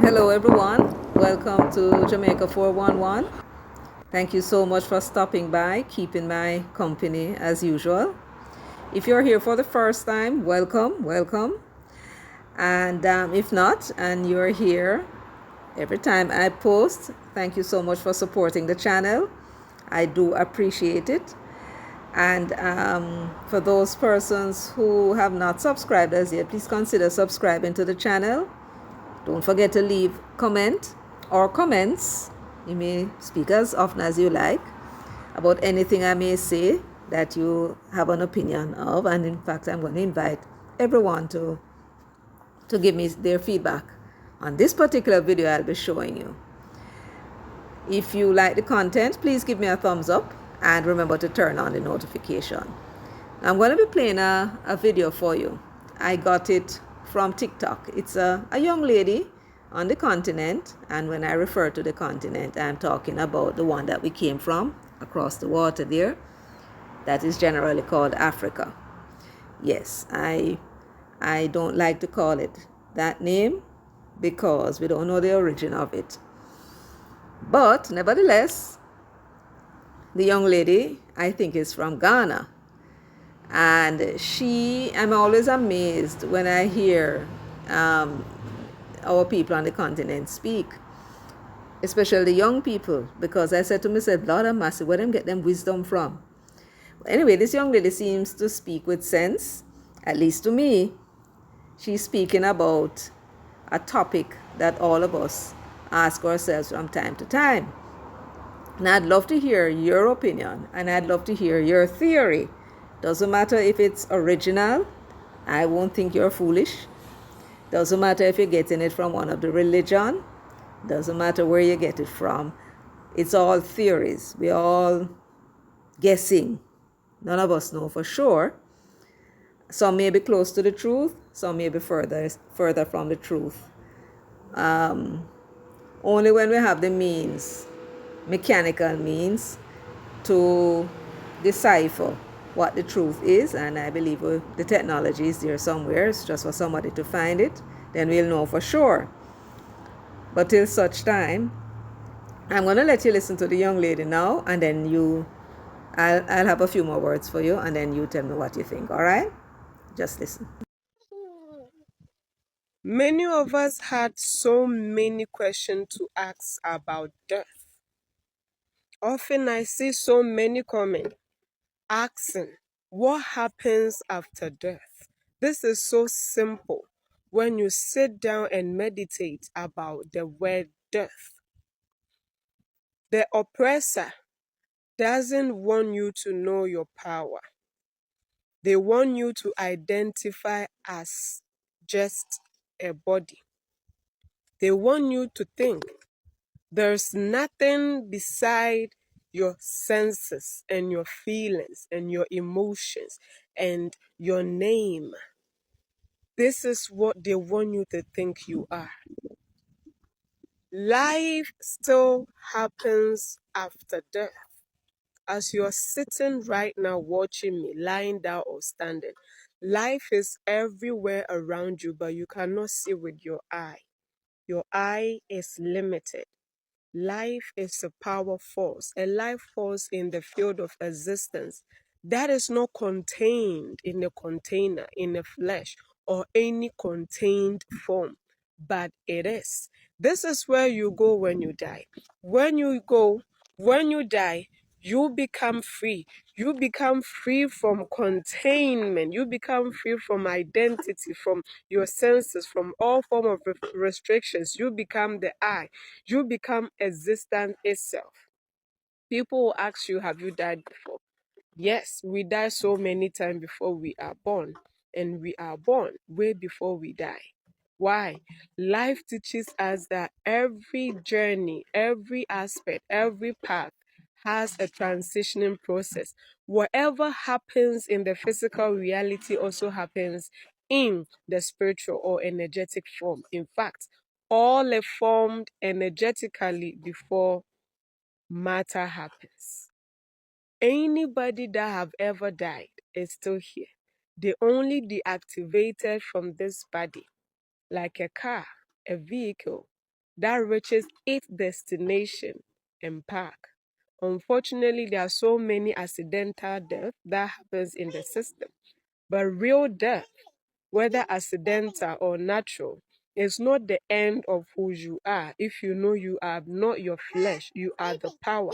Hello, everyone. Welcome to Jamaica 411. Thank you so much for stopping by, keeping my company as usual. If you're here for the first time, welcome, welcome. And if not, and you're here every time I post, thank you so much for supporting the channel. I do appreciate it. And for those persons who have not subscribed as yet, please consider subscribing to the channel. Don't forget to leave comment or comments. You may speak as often as you like about anything I may say that you have an opinion of. And in fact, I'm going to invite everyone to give me their feedback on this particular video I'll be showing you. If you like the content, please give me a thumbs up and remember to turn on the notification. I'm going to be playing a video for you. I got it from TikTok. It's a young lady on the continent, and when I refer to the continent, I'm talking about the one that we came from across the water there. That is generally called Africa. Yes, I don't like to call it that name because we don't know the origin of it. But nevertheless, the young lady, I think, is from Ghana. And I'm always amazed when I hear our people on the continent speak, especially the young people, because I said to myself, Lord have mercy, where them get them wisdom from? Anyway, this young lady seems to speak with sense, at least to me. She's speaking about a topic that all of us ask ourselves from time to time. And I'd love to hear your opinion, and I'd love to hear your theory. Doesn't matter if it's original, I won't think you're foolish. Doesn't matter if you're getting it from one of the religion. Doesn't matter where you get it from. It's all theories. We're all guessing. None of us know for sure. Some may be close to the truth. Some may be further from the truth. Only when we have the means, mechanical means, to decipher what the truth is, and I believe the technology is there somewhere. It's just for somebody to find it, then we'll know for sure. But till such time, I'm going to let you listen to the young lady now, and then I'll have a few more words for you, and then you tell me what you think. All right? Just listen. Many of us had so many questions to ask about death. Often I see so many comments asking, what happens after death? This is so simple when you sit down and meditate about the word death. The oppressor doesn't want you to know your power. They want you to identify as just a body. They want you to think there's nothing beside your senses and your feelings and your emotions and your name. This is what they want you to think you are. Life still happens after death. As you're sitting right now watching me, lying down or standing, life is everywhere around you, but you cannot see with your eye. Your eye is limited. Life is a power force, a life force in the field of existence that is not contained in a container, in a flesh, or any contained form, but it is. This is where you go when you die. When you die, you become free. You become free from containment. You become free from identity, from your senses, from all form of restrictions. You become the I. You become existence itself. People will ask you, have you died before? Yes, we die so many times before we are born, and we are born way before we die. Why? Life teaches us that every journey, every aspect, every path has a transitioning process. Whatever happens in the physical reality also happens in the spiritual or energetic form. In fact, all are formed energetically before matter happens. Anybody that have ever died is still here. They only deactivated from this body, like a car, a vehicle. that reaches its destination and back. Unfortunately, there are so many accidental deaths that happens in the system. But real death, whether accidental or natural, is not the end of who you are. If you know you are not your flesh, you are the power,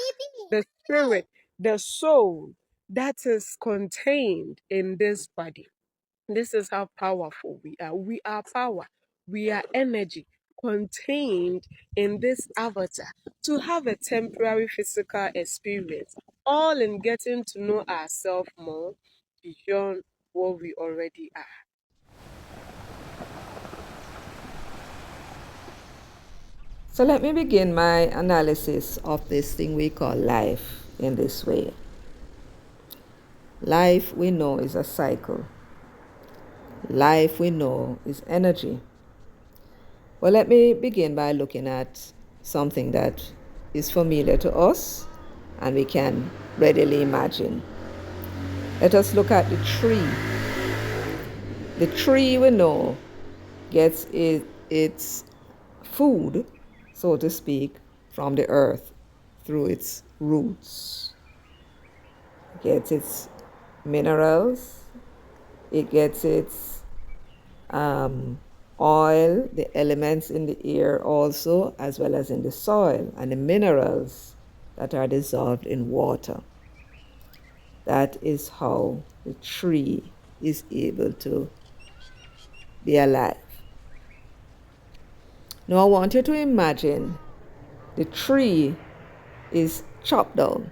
the spirit, the soul that is contained in this body. This is how powerful we are. We are power. We are energy contained in this avatar to have a temporary physical experience, all in getting to know ourselves more beyond what we already are. So let me begin my analysis of this thing we call life in this way. Life we know is a cycle. Life we know is energy. Well, let me begin by looking at something that is familiar to us and we can readily imagine. Let us look at the tree. The tree we know gets its food, so to speak, from the earth through its roots. It gets its minerals, it gets its oil, the elements in the air also, as well as in the soil, and the minerals that are dissolved in water. That is how the tree is able to be alive. Now, I want you to imagine the tree is chopped down,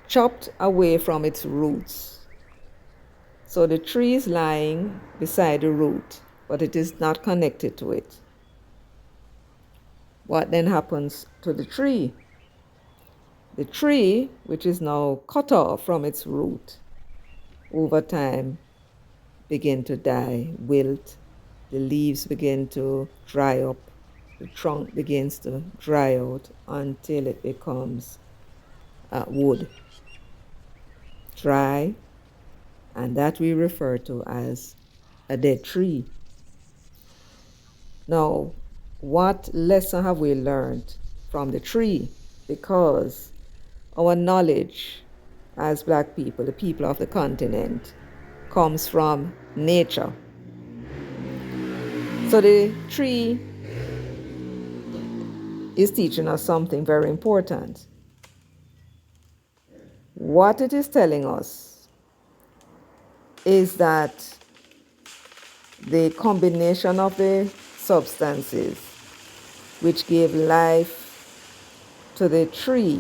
chopped away from its roots. So the tree is lying beside the root, but it is not connected to it. What then happens to the tree? The tree, which is now cut off from its root, over time begin to die, wilt, the leaves begin to dry up, the trunk begins to dry out until it becomes wood, dry, and that we refer to as a dead tree. Now, what lesson have we learned from the tree? Because our knowledge as Black people, the people of the continent, comes from nature. So the tree is teaching us something very important. What it is telling us is that the combination of the substances which gave life to the tree,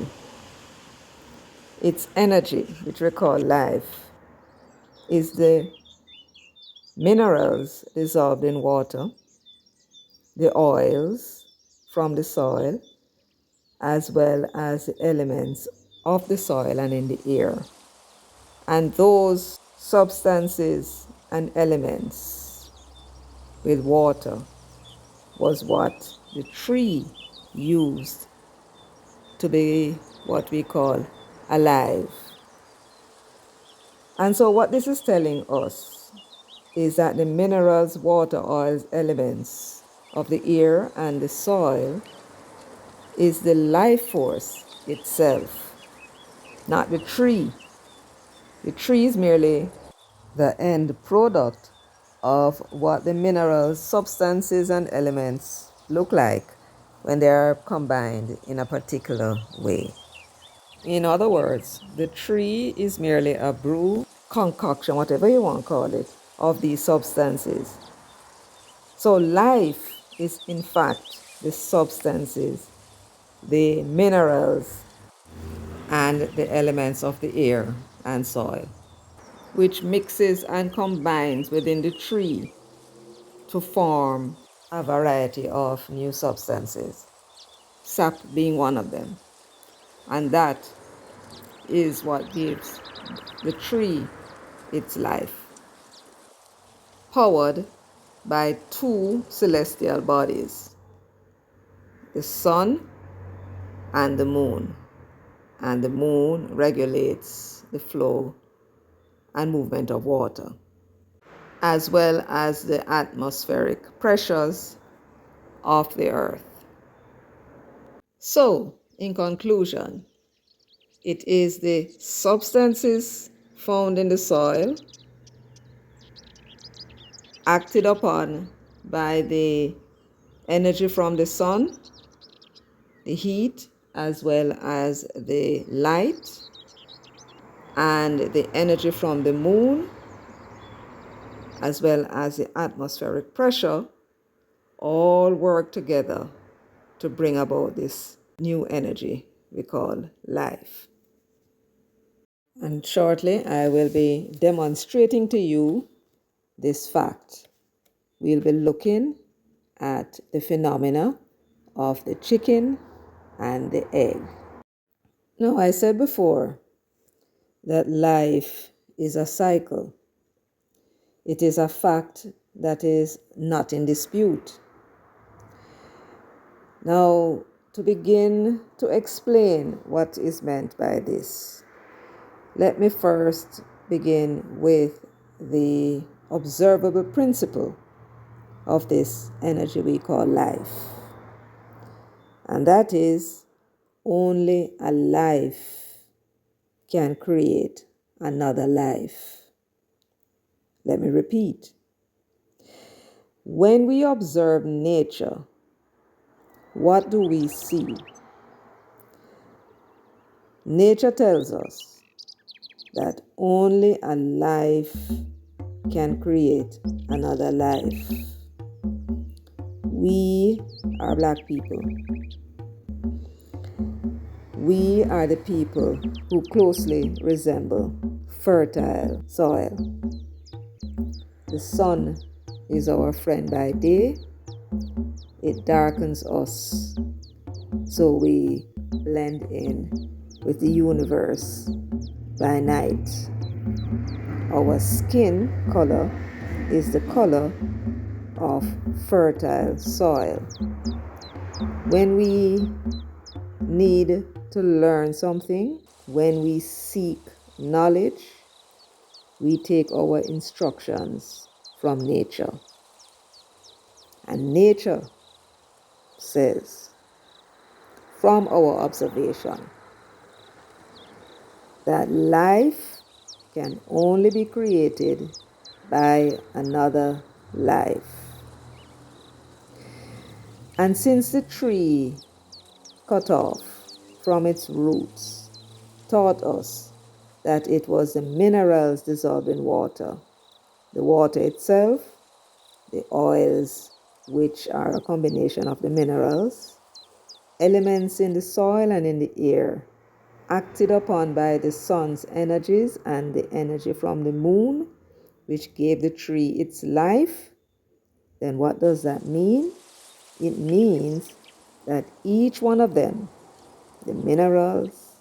its energy, which we call life, is the minerals dissolved in water, the oils from the soil, as well as the elements of the soil and in the air. And those substances and elements with water was what the tree used to be what we call alive. And so what this is telling us is that the minerals, water, oils, elements of the air and the soil is the life force itself, not the tree. The tree is merely the end product of what the minerals, substances, and elements look like when they are combined in a particular way. In other words, the tree is merely a brew, concoction, whatever you want to call it, of these substances. So life is in fact the substances, the minerals, and the elements of the air and soil, which mixes and combines within the tree to form a variety of new substances, sap being one of them. And that is what gives the tree its life, powered by two celestial bodies, the sun and the moon. And the moon regulates the flow and movement of water, as well as the atmospheric pressures of the earth. So, in conclusion, it is the substances found in the soil acted upon by the energy from the sun, the heat, as well as the light, and the energy from the moon, as well as the atmospheric pressure, all work together to bring about this new energy we call life. And shortly, I will be demonstrating to you this fact. We'll be looking at the phenomena of the chicken and the egg. Now, I said before that life is a cycle. It is a fact that is not in dispute. Now, to begin to explain what is meant by this, let me first begin with the observable principle of this energy we call life. And that is, only a life can create another life. Let me repeat. When we observe nature, what do we see? Nature tells us that only a life can create another life. We are Black people. We are the people who closely resemble fertile soil. The sun is our friend by day. It darkens us, so we blend in with the universe by night. Our skin color is the color of fertile soil. When we need to learn something, when we seek knowledge, we take our instructions from nature. And nature says, from our observation, that life can only be created by another life. And since the tree cut off from its roots taught us that it was the minerals dissolved in water, the water itself, the oils, which are a combination of the minerals, elements in the soil and in the air, acted upon by the sun's energies and the energy from the moon, which gave the tree its life, then what does that mean? It means that each one of them, the minerals,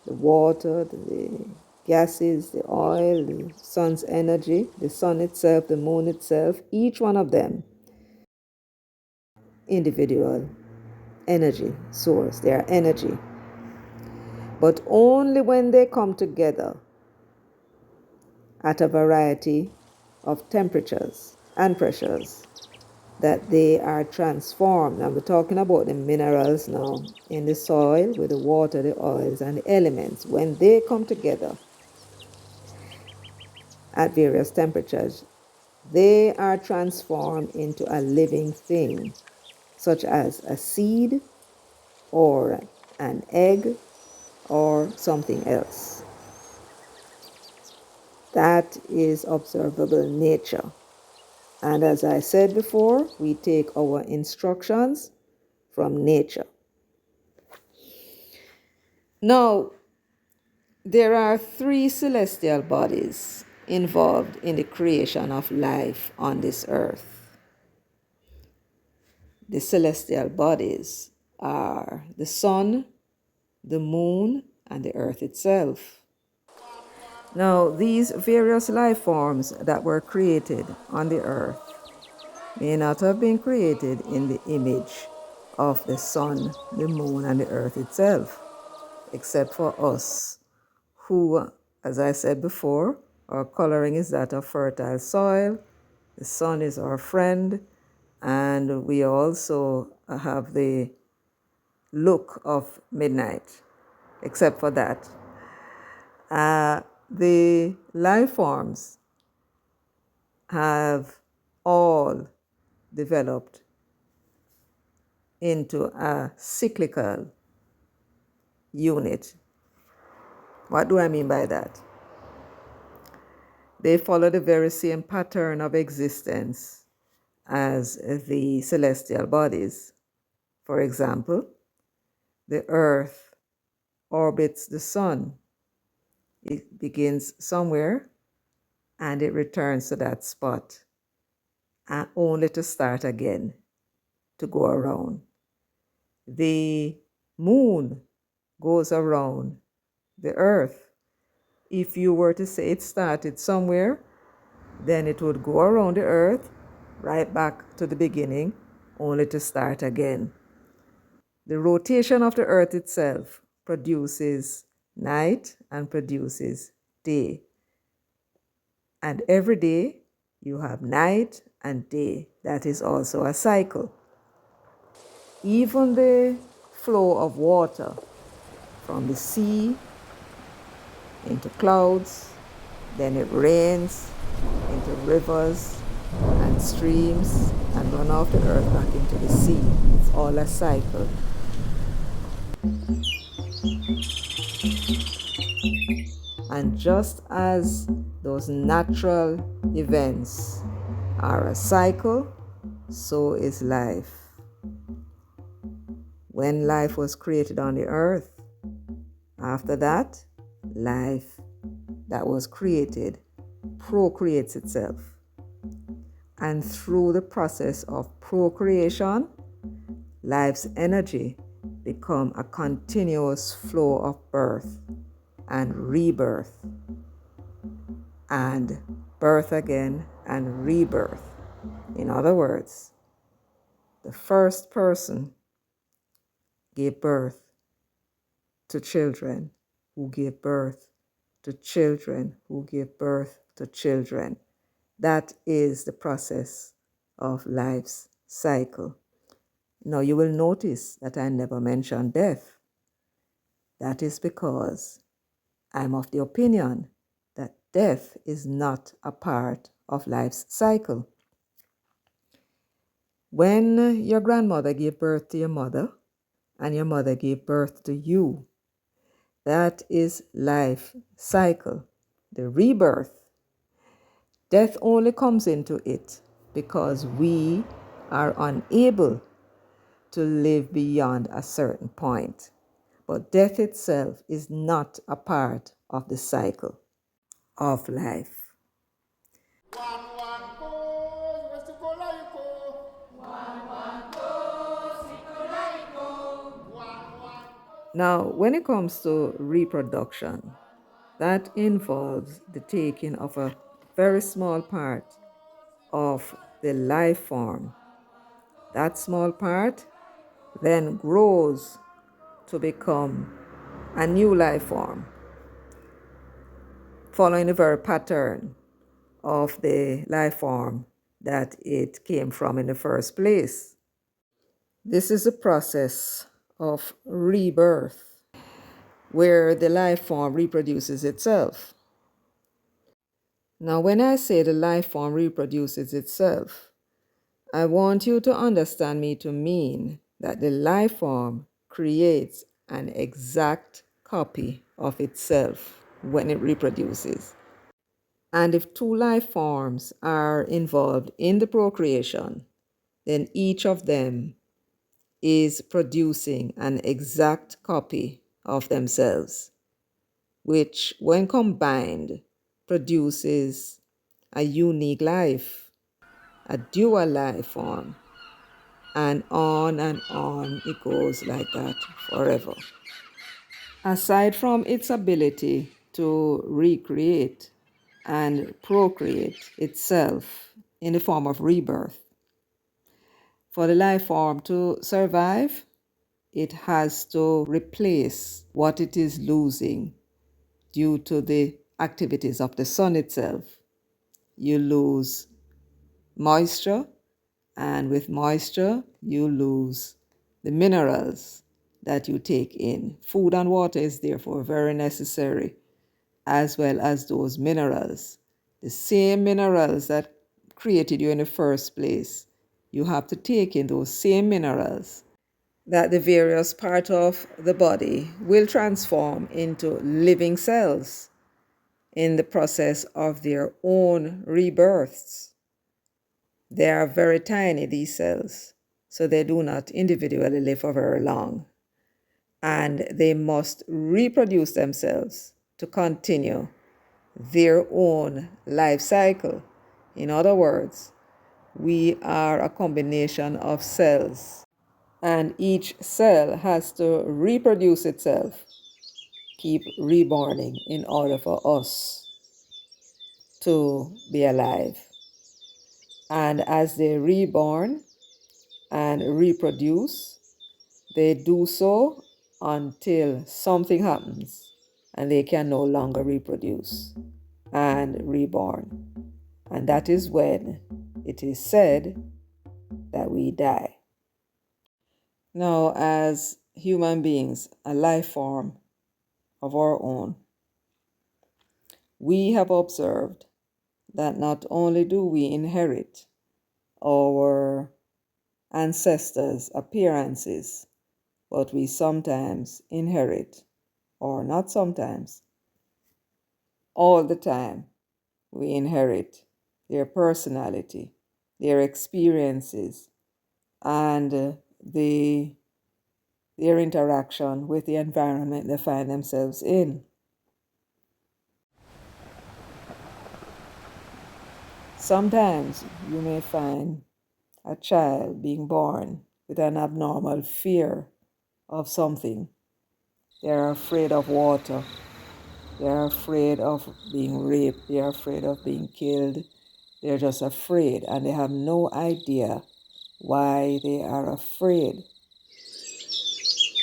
the water, the gases, the oil, the sun's energy, the sun itself, the moon itself, each one of them, individual energy source, they are energy. But only when they come together at a variety of temperatures and pressures that they are transformed. Now we're talking about the minerals now in the soil with the water, the oils, and the elements. When they come together at various temperatures, they are transformed into a living thing, such as a seed or an egg or something else. That is observable nature. And as I said before, we take our instructions from nature. Now, there are 3 celestial bodies involved in the creation of life on this earth. The celestial bodies are the sun, the moon, and the earth itself. Now, these various life forms that were created on the earth may not have been created in the image of the sun, the moon, and the earth itself, except for us, who, as I said before, our coloring is that of fertile soil, the sun is our friend, and we also have the look of midnight, except for that. The life forms have all developed into a cyclical unit. What do I mean by that? They follow the very same pattern of existence as the celestial bodies. For example, the earth orbits the sun. It begins somewhere and it returns to that spot, only to start again, to go around. The moon goes around the earth. If you were to say it started somewhere, then it would go around the earth right back to the beginning, only to start again. The rotation of the earth itself produces night and produces day. And every day you have night and day. That is also a cycle. Even the flow of water from the sea into clouds, then it rains into rivers and streams and run off the earth back into the sea. It's all a cycle. And just as those natural events are a cycle, so is life. When life was created on the earth, after that, life that was created procreates itself. And through the process of procreation, life's energy becomes a continuous flow of birth and rebirth, and birth again and rebirth. In other words, the first person gave birth to children who gave birth to children who gave birth to children. That is the process of life's cycle. Now you will notice that I never mentioned death. That is because I'm of the opinion that death is not a part of life's cycle. When your grandmother gave birth to your mother and your mother gave birth to you, that is life cycle, the rebirth. Death only comes into it because we are unable to live beyond a certain point. But death itself is not a part of the cycle of life. Now, when it comes to reproduction, that involves the taking of a very small part of the life form. That small part then grows to become a new life form, following the very pattern of the life form that it came from in the first place. This is a process of rebirth, where the life form reproduces itself. Now, when I say the life form reproduces itself, I want you to understand me to mean that the life form creates an exact copy of itself when it reproduces. And if two life forms are involved in the procreation, then each of them is producing an exact copy of themselves, which, when combined, produces a unique life, a dual life form, and on it goes like that forever. Aside from its ability to recreate and procreate itself in the form of rebirth, for the life form to survive, it has to replace what it is losing due to the activities of the sun itself. You lose moisture And with moisture, you lose the minerals that you take in. Food and water is therefore very necessary, as well as those minerals. The same minerals that created you in the first place, you have to take in those same minerals that the various parts of the body will transform into living cells in the process of their own rebirths. They are very tiny, these cells, so they do not individually live for very long. And they must reproduce themselves to continue their own life cycle. In other words, we are a combination of cells, and each cell has to reproduce itself, keep reborning in order for us to be alive. And as they reborn and reproduce, they do so until something happens and they can no longer reproduce and reborn. And that is when it is said that we die. Now, as human beings, a life form of our own, we have observed that not only do we inherit our ancestors' appearances, but we sometimes inherit, or not sometimes, all the time, we inherit their personality, their experiences, and their interaction with the environment they find themselves in. Sometimes you may find a child being born with an abnormal fear of something. They're afraid of water. They're afraid of being raped. They're afraid of being killed. They're just afraid, and they have no idea why they are afraid.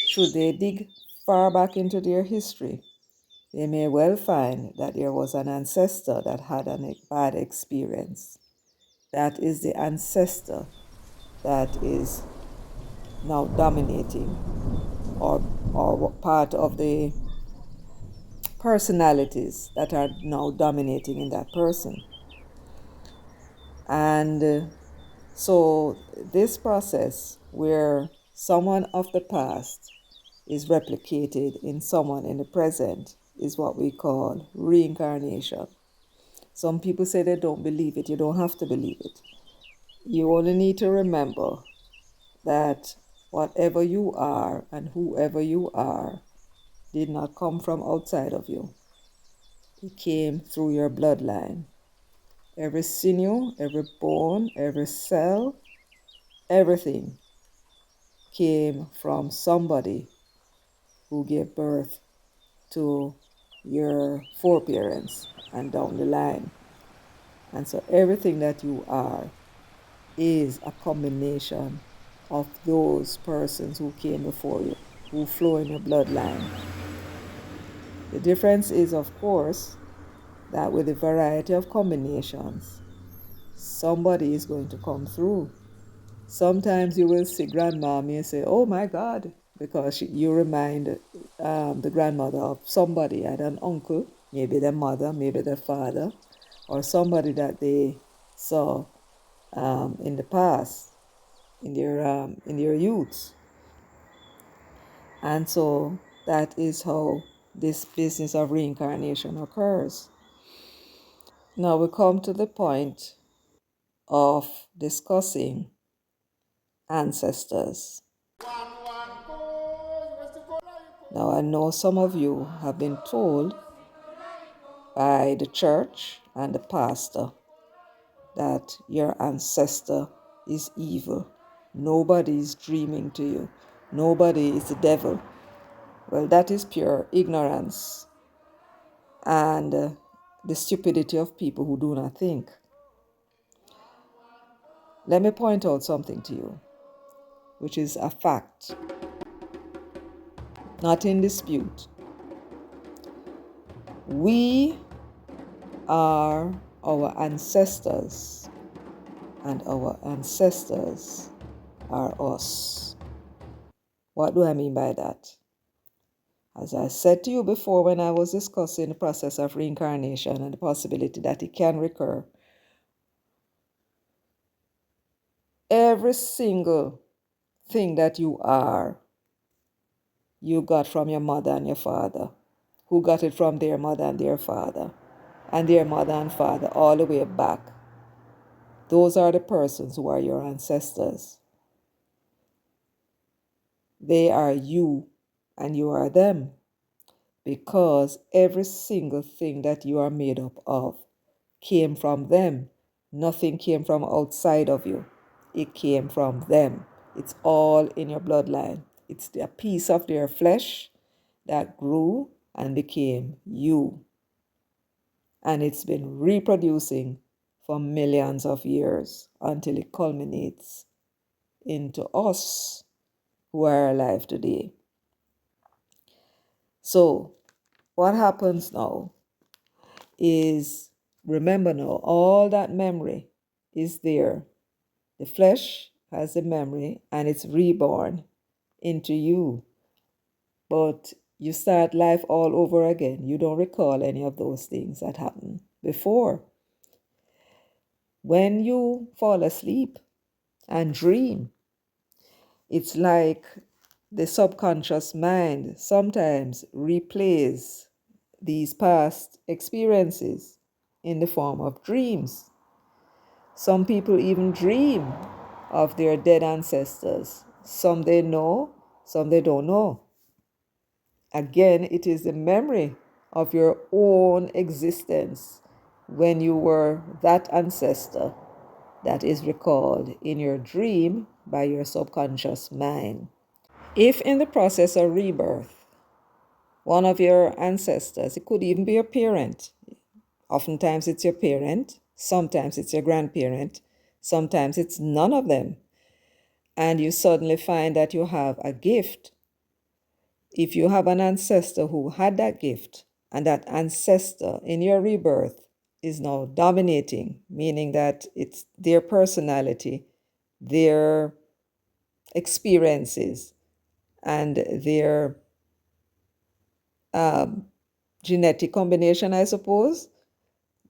Should they dig far back into their history, they may well find that there was an ancestor that had a bad experience. That is the ancestor that is now dominating, or part of the personalities that are now dominating in that person. And so this process where someone of the past is replicated in someone in the present is what we call reincarnation. Some people say they don't believe it. You don't have to believe it. You only need to remember that whatever you are and whoever you are did not come from outside of you. It came through your bloodline. Every sinew, every bone, every cell, everything came from somebody who gave birth to your foreparents and down the line. And so everything that you are is a combination of those persons who came before you, who flow in your bloodline. The difference is, of course, that with a variety of combinations, somebody is going to come through. Sometimes you will see grandmommy and say, oh my God, because you remind the grandmother of somebody, either an uncle, maybe their mother, maybe their father, or somebody that they saw in the past, in their youth. And so that is how this business of reincarnation occurs. Now we come to the point of discussing ancestors. Now I know some of you have been told by the church and the pastor that your ancestor is evil. Nobody is dreaming to you. Nobody is the devil. Well, that is pure ignorance and the stupidity of people who do not think. Let me point out something to you, which is a fact, not in dispute. We are our ancestors' and our ancestors are us. What do I mean by that? As I said to you before when I was discussing the process of reincarnation and the possibility that it can recur, every single thing that you are, you got from your mother and your father, who got it from their mother and their father, and their mother and father, all the way back. Those are the persons who are your ancestors. They are you, and you are them, because every single thing that you are made up of came from them. Nothing came from outside of you. It came from them. It's all in your bloodline. It's a piece of their flesh that grew and became you. And it's been reproducing for millions of years until it culminates into us who are alive today. So, what happens now is, remember now, all that memory is there. The flesh has the memory and it's reborn into you. But you start life all over again. You don't recall any of those things that happened before. When you fall asleep and dream, it's like the subconscious mind sometimes replays these past experiences in the form of dreams. Some people even dream of their dead ancestors. Some they know, some they don't know. Again, it is the memory of your own existence when you were that ancestor that is recalled in your dream by your subconscious mind. If in the process of rebirth, one of your ancestors, it could even be a parent, oftentimes it's your parent, sometimes it's your grandparent, sometimes it's none of them, and you suddenly find that you have a gift. If you have an ancestor who had that gift, and that ancestor in your rebirth is now dominating, meaning that it's their personality, their experiences, and their genetic combination, I suppose,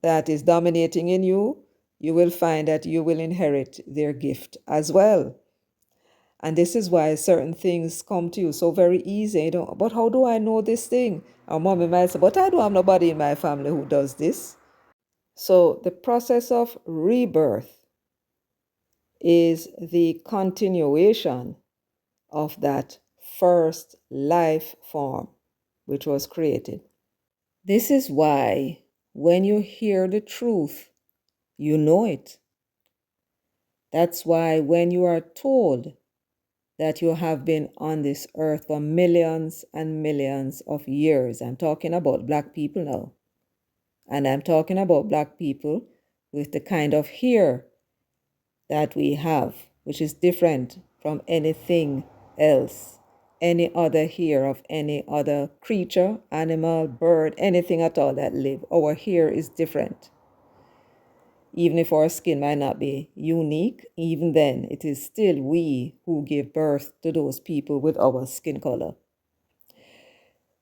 that is dominating in you, you will find that you will inherit their gift as well. And this is why certain things come to you so very easy. You know, but how do I know this thing? Our mommy might say, but I don't have nobody in my family who does this. So the process of rebirth is the continuation of that first life form which was created. This is why when you hear the truth, you know it. That's why when you are told that you have been on this earth for millions and millions of years, I'm talking about Black people now, and I'm talking about Black people with the kind of hair that we have, which is different from anything else, any other hair of any other creature, animal, bird, anything at all that live. Our hair is different. Even if our skin might not be unique, even then it is still we who give birth to those people with our skin color.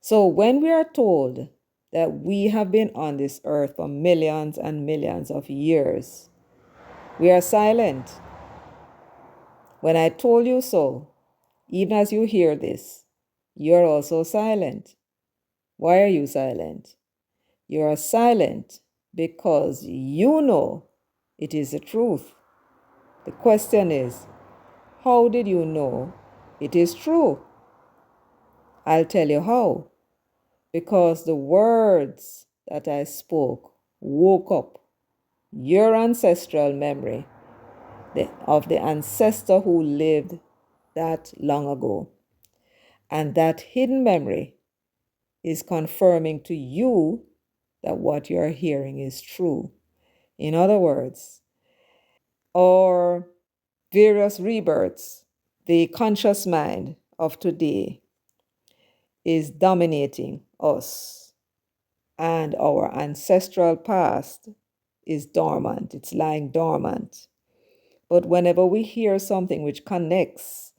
So when we are told that we have been on this earth for millions and millions of years, we are silent. When I told you so, even as you hear this, you are also silent. Why are you silent? You are silent because you know it is the truth. The question is, how did you know it is true? I'll tell you how. Because the words that I spoke woke up your ancestral memory of the ancestor who lived that long ago. And that hidden memory is confirming to you that what you're hearing is true. In other words, our various rebirths, the conscious mind of today is dominating us, and our ancestral past is dormant, it's lying dormant. But whenever we hear something which connects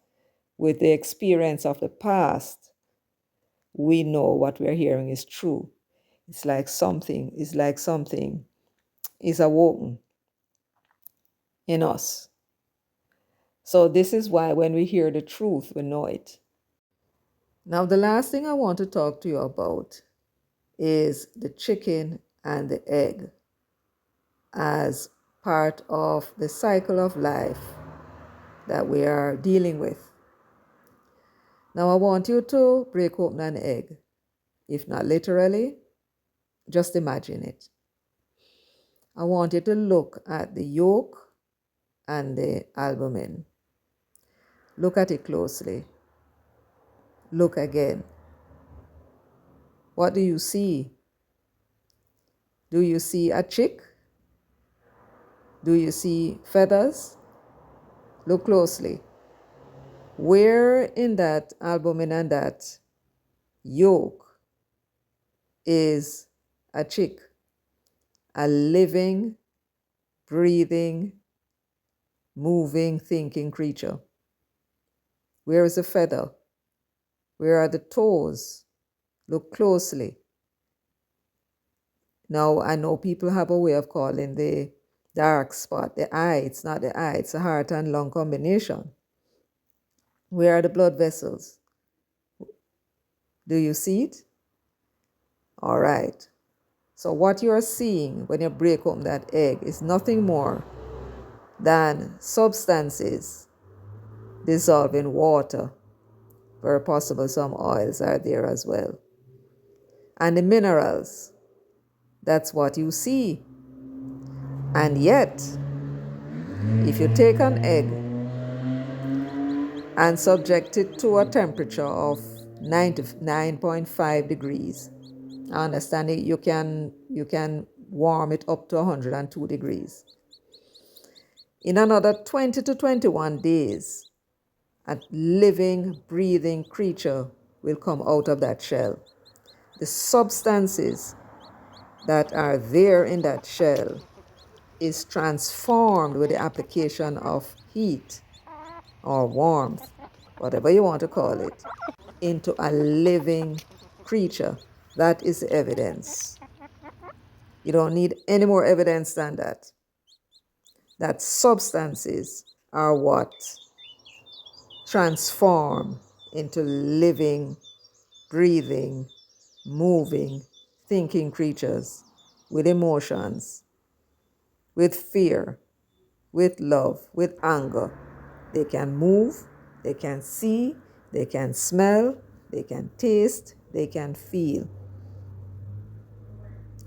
with the experience of the past, we know what we're hearing is true. It's like something is awoken in us. So this is why when we hear the truth, we know it. Now, the last thing I want to talk to you about is the chicken and the egg as part of the cycle of life that we are dealing with. Now, I want you to break open an egg. If not literally, just imagine it. I want you to look at the yolk and the albumin. Look at it closely. Look again. What do you see? Do you see a chick? Do you see feathers? Look closely. Where in that albumin and that yolk is a chick? A living, breathing, moving, thinking creature. Where is the feather? Where are the toes? Look closely. Now, I know people have a way of calling the dark spot the eye. It's not the eye, it's a heart and lung combination. Where are the blood vessels? Do you see it? All right. So what you're seeing when you break open that egg is nothing more than substances dissolved in water. Where possible, some oils are there as well. And the minerals, that's what you see. And yet, if you take an egg and subject it to a temperature of 99.5 degrees, I understand it, you can warm it up to 102 degrees. In another 20 to 21 days, a living, breathing creature will come out of that shell. The substances that are there in that shell is transformed with the application of heat or warmth, whatever you want to call it, into a living creature. That is evidence. You don't need any more evidence than that. That substances are what transform into living, breathing, moving, thinking creatures with emotions, with fear, with love, with anger. They can move, they can see, they can smell, they can taste, they can feel.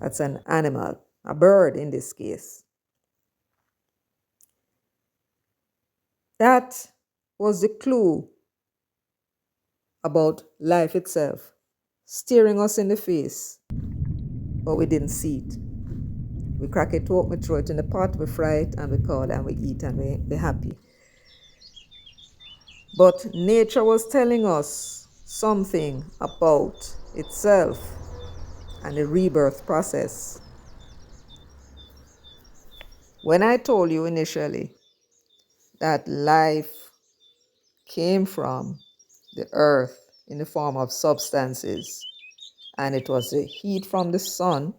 That's an animal, a bird in this case. That was the clue about life itself, staring us in the face, but we didn't see it. We crack it open, we throw it in the pot, we fry it, and we call and we eat and we be happy. But nature was telling us something about itself and the rebirth process. When I told you initially that life came from the earth in the form of substances, and it was the heat from the sun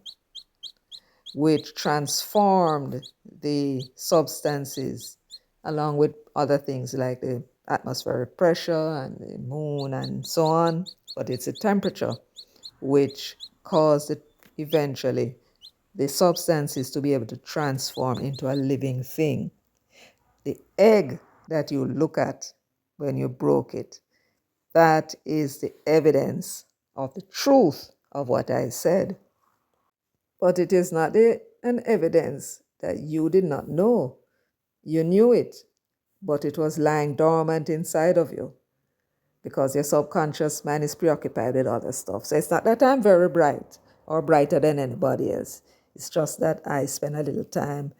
which transformed the substances along with other things like the atmospheric pressure and the moon and so on, but it's the temperature which caused it eventually the substances to be able to transform into a living thing. The egg that you look at when you broke it, that is the evidence of the truth of what I said. But it is not an evidence that you did not know. You knew it, but it was lying dormant inside of you because your subconscious mind is preoccupied with other stuff. So it's not that I'm very bright or brighter than anybody else. It's just that I spend a little time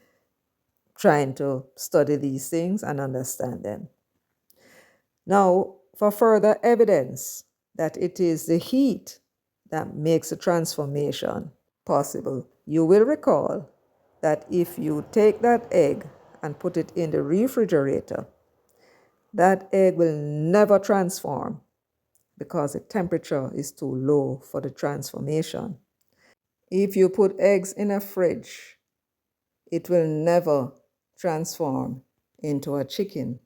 trying to study these things and understand them. Now, for further evidence that it is the heat that makes a transformation possible, you will recall that if you take that egg and put it in the refrigerator, that egg will never transform because the temperature is too low for the transformation. If you put eggs in a fridge, it will never transform into a chicken.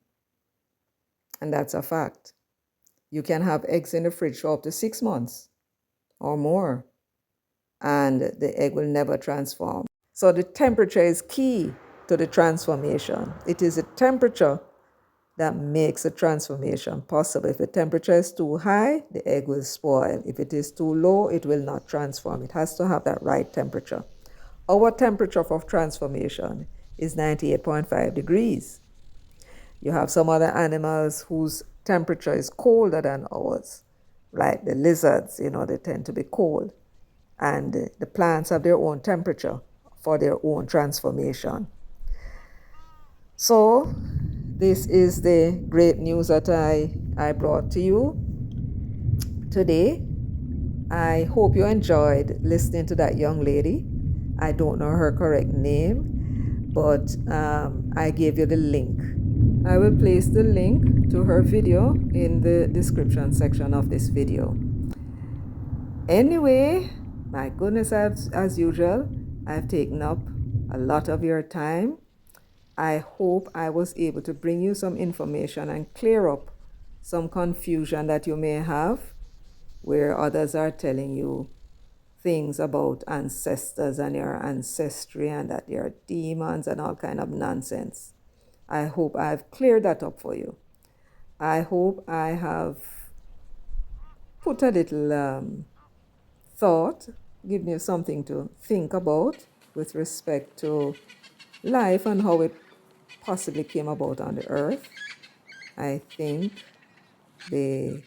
And that's a fact. You can have eggs in the fridge for up to 6 months or more, and the egg will never transform. So the temperature is key to the transformation. It is the temperature that makes a transformation possible. If the temperature is too high, the egg will spoil. If it is too low, it will not transform. It has to have that right temperature. Our temperature for transformation is 98.5 degrees. You have some other animals whose temperature is colder than ours, like the lizards, they tend to be cold. And the plants have their own temperature for their own transformation. So this is the great news that I brought to you today. I hope you enjoyed listening to that young lady. I don't know her correct name, but I gave you the link. I will place the link to her video in the description section of this video. Anyway, my goodness, as usual, I've taken up a lot of your time. I hope I was able to bring you some information and clear up some confusion that you may have where others are telling you things about ancestors and your ancestry and that they are demons and all kind of nonsense. I hope I've cleared that up for you. I hope I have put a little thought, given you something to think about with respect to life and how it possibly came about on the earth. I think the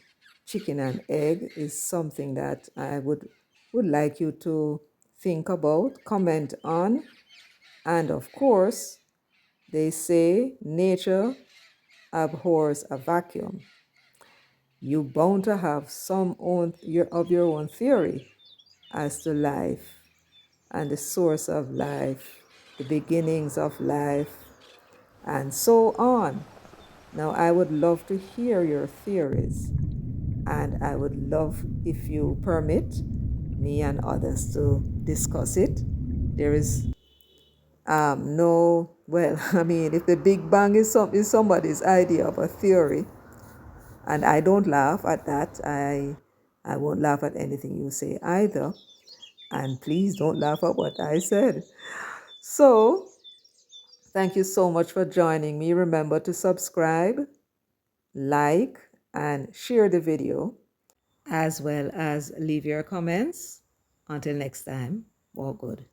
chicken and egg is something that I would like you to think about, comment on, and of course, they say nature abhors a vacuum. You bound to have some of your own theory as to life and the source of life, the beginnings of life, and so on. Now, I would love to hear your theories, and I would love if you permit me and others to discuss it. There is no, well, I mean, if the Big Bang is somebody's idea of a theory, and I don't laugh at that, I won't laugh at anything you say either. And please don't laugh at what I said. So, thank you so much for joining me. Remember to subscribe, like, and share the video, as well as leave your comments. Until next time, all good.